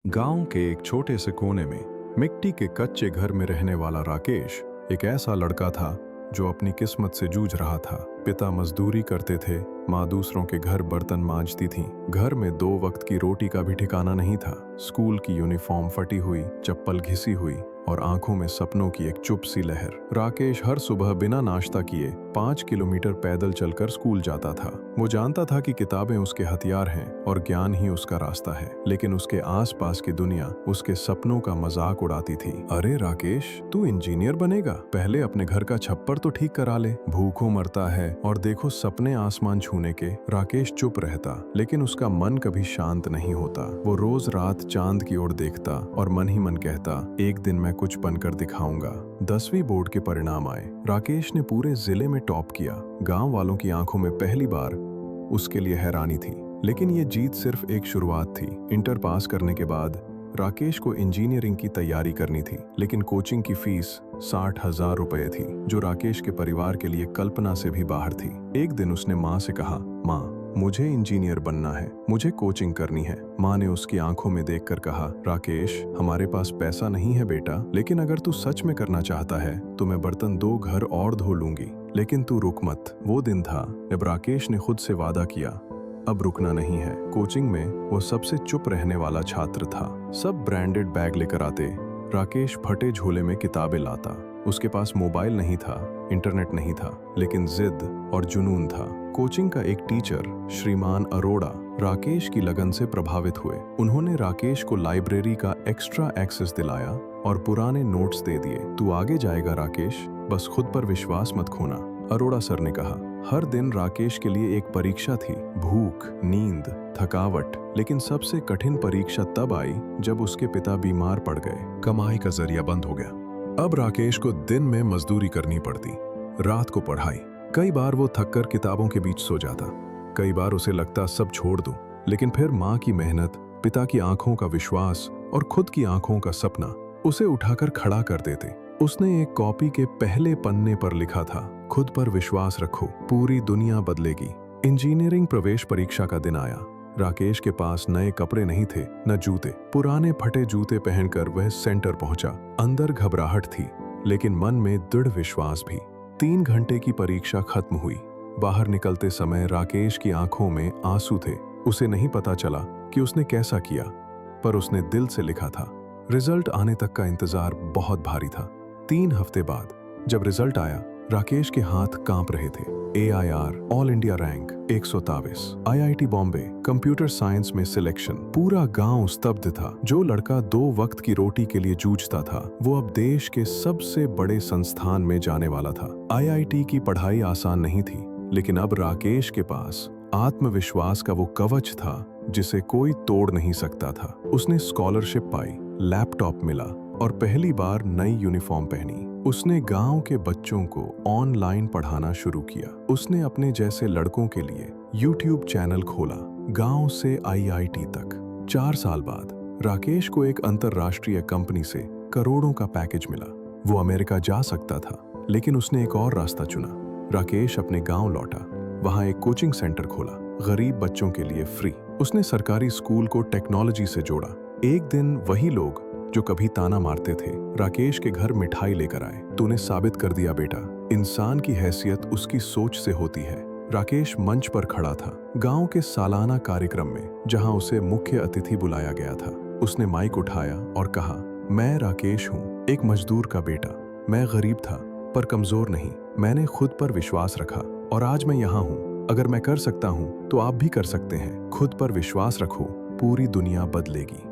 गांव के एक छोटे से कोने में मिट्टी के कच्चे घर में रहने वाला राकेश एक ऐसा लड़का था जो अपनी किस्मत से जूझ रहा था। पिता मजदूरी करते थे, माँ दूसरों के घर बर्तन मांजती थी। घर में 2 वक्त की रोटी का भी ठिकाना नहीं था। स्कूल की यूनिफॉर्म फटी हुई, चप्पल घिसी हुई और आंखों में सपनों की एक चुप सी लहर। राकेश हर सुबह बिना नाश्ता किए 5 किलोमीटर पैदल चलकर स्कूल जाता था। वो जानता था कि किताबें उसके हथियार हैं और ज्ञान ही उसका रास्ता है, लेकिन उसके आसपास की दुनिया उसके सपनों का मजाक उड़ाती थी। अरे राकेश, तू इंजीनियर बनेगा? पहले अपने घर का छप्पर तो ठीक करा ले, भूखों मरता है और देखो सपने आसमान छूने के। राकेश चुप रहता, लेकिन उसका मन कभी शांत नहीं होता। वो रोज रात चांद की ओर देखता और मन ही मन कहता, एक दिन मैं कुछ बनकर दिखाऊंगा। 10वीं बोर्ड के परिणाम आए। राकेश ने पूरे जिले में टॉप किया। गांव वालों की आंखों में पहली बार उसके लिए हैरानी थी, लेकिन ये जीत सिर्फ एक शुरुआत थी। इंटर पास करने के बाद राकेश को इंजीनियरिंग की तैयारी करनी थी, लेकिन कोचिंग की फीस 60,000 रुपए थी, जो राकेश के परिवार के लिए कल्पना से भी बाहर थी। एक दिन उसने माँ से कहा, माँ, मुझे इंजीनियर बनना है, मुझे कोचिंग करनी है। माँ ने उसकी आंखों में देखकर कहा, राकेश, हमारे पास पैसा नहीं है बेटा, लेकिन अगर तू सच में करना चाहता है तो मैं बर्तन 2 घर और धो लूंगी, लेकिन तू रुक मत। वो दिन था जब राकेश ने खुद से वादा किया, अब रुकना नहीं है। कोचिंग में वो सबसे चुप रहने वाला छात्र था। सब ब्रांडेड बैग लेकर आते, राकेश फटे झोले में किताबें लाता। उसके पास मोबाइल नहीं था, इंटरनेट नहीं था, लेकिन जिद और जुनून था। कोचिंग का एक टीचर, श्रीमान अरोड़ा, राकेश की लगन से प्रभावित हुए। उन्होंने राकेश को लाइब्रेरी का एक्स्ट्रा एक्सेस दिलाया और पुराने नोट्स दे दिए। तू आगे जाएगा राकेश, बस खुद पर विश्वास मत खोना, अरोड़ा सर ने कहा। हर दिन राकेश के लिए एक परीक्षा थी, भूख, नींद, थकावट, लेकिन सबसे कठिन परीक्षा तब आई जब उसके पिता बीमार पड़ गए। कमाई का जरिया बंद हो गया। अब राकेश को दिन में मजदूरी करनी पड़ती, रात को पढ़ाई। कई बार वो थककर किताबों के बीच सो जाता, कई बार उसे लगता सब छोड़ दूं, लेकिन फिर माँ की मेहनत, पिता की आंखों का विश्वास और खुद की आंखों का सपना उसे उठाकर खड़ा कर देते। उसने एक कॉपी के पहले पन्ने पर लिखा था, खुद पर विश्वास रखो, पूरी दुनिया बदलेगी। इंजीनियरिंग प्रवेश परीक्षा का दिन आया। राकेश के पास नए कपड़े नहीं थे, न जूते। पुराने फटे जूते पहनकर वह सेंटर पहुंचा। अंदर घबराहट थी, लेकिन मन में दृढ़ विश्वास भी। 3 घंटे की परीक्षा खत्म हुई। बाहर निकलते समय राकेश की आंखों में आंसू थे। उसे नहीं पता चला कि उसने कैसा किया, पर उसने दिल से लिखा था। रिजल्ट आने तक का इंतजार बहुत भारी था। 3 हफ्ते बाद जब रिजल्ट आया, राकेश के हाथ कांप रहे थे। AIR all India rank 123, IIT Bombay computer science में सिलेक्शन। पूरा गांव स्तब्ध था। जो लड़का 2 वक्त की रोटी के लिए जूझता था, वो अब देश के सबसे बड़े संस्थान में जाने वाला था। IIT की पढ़ाई आसान नहीं थी, लेकिन अब राकेश के पास आत्मविश्वास का वो कवच था जिसे कोई तोड़ नहीं सकता था। उसने स्कॉलरशिप पाई, लैपटॉप मिला और पहली बार नई यूनिफॉर्म पहनी। उसने गांव के बच्चों को ऑनलाइन पढ़ाना शुरू किया। उसने अपने जैसे लड़कों के लिए YouTube चैनल खोला, गांव से IIT तक। 4 साल बाद राकेश को एक अंतरराष्ट्रीय कंपनी से करोड़ों का पैकेज मिला। वो अमेरिका जा सकता था, लेकिन उसने एक और रास्ता चुना। राकेश अपने गांव लौटा, वहां एक कोचिंग सेंटर खोला, गरीब बच्चों के लिए फ्री। उसने सरकारी स्कूल को टेक्नोलॉजी से जोड़ा। एक दिन वही लोग जो कभी ताना मारते थे, राकेश के घर मिठाई लेकर आए। तूने साबित कर दिया बेटा, इंसान की हैसियत उसकी सोच से होती है। राकेश मंच पर खड़ा था, गांव के सालाना कार्यक्रम में, जहां उसे मुख्य अतिथि बुलाया गया था। उसने माइक उठाया और कहा, मैं राकेश हूँ, एक मजदूर का बेटा। मैं गरीब था, पर कमजोर नहीं। मैंने खुद पर विश्वास रखा और आज मैं यहाँ हूँ। अगर मैं कर सकता हूँ तो आप भी कर सकते हैं। खुद पर विश्वास रखो, पूरी दुनिया बदलेगी।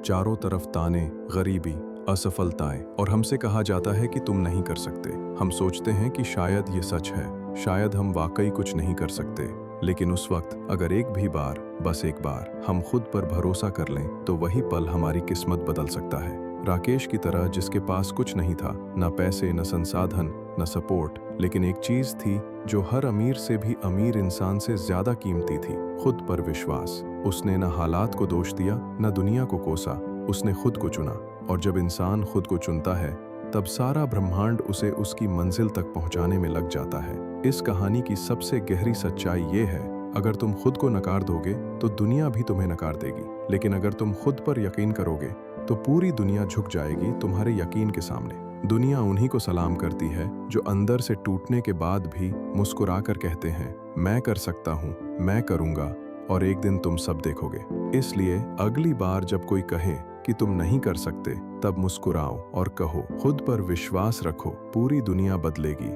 चारों तरफ ताने, गरीबी, असफलताएं और हमसे कहा जाता है कि तुम नहीं कर सकते। हम सोचते हैं कि शायद ये सच है, शायद हम वाकई कुछ नहीं कर सकते। लेकिन उस वक्त अगर एक भी बार, बस एक बार हम खुद पर भरोसा कर लें, तो वही पल हमारी किस्मत बदल सकता है। राकेश की तरह, जिसके पास कुछ नहीं था, न पैसे, न संसाधन, न सपोर्ट, लेकिन एक चीज थी जो हर अमीर से भी अमीर इंसान से ज्यादा कीमती थी, खुद पर विश्वास। उसने न हालात को दोष दिया, न दुनिया को कोसा, उसने खुद को चुना। और जब इंसान खुद को चुनता है, तब सारा ब्रह्मांड उसे उसकी मंजिल तक पहुंचाने में लग जाता है। इस कहानी की सबसे गहरी सच्चाई ये है अगर तुम खुद को नकार दोगे तो दुनिया भी तुम्हें नकार देगी, लेकिन अगर तुम खुद पर यकीन करोगे तो पूरी दुनिया झुक जाएगी तुम्हारे यकीन के सामने। दुनिया उन्हीं को सलाम करती है जो अंदर से टूटने के बाद भी मुस्कुराकर कहते हैं, मैं कर सकता हूँ, मैं करूँगा, और एक दिन तुम सब देखोगे। इसलिए अगली बार जब कोई कहे कि तुम नहीं कर सकते, तब मुस्कुराओ और कहो, खुद पर विश्वास रखो, पूरी दुनिया बदलेगी।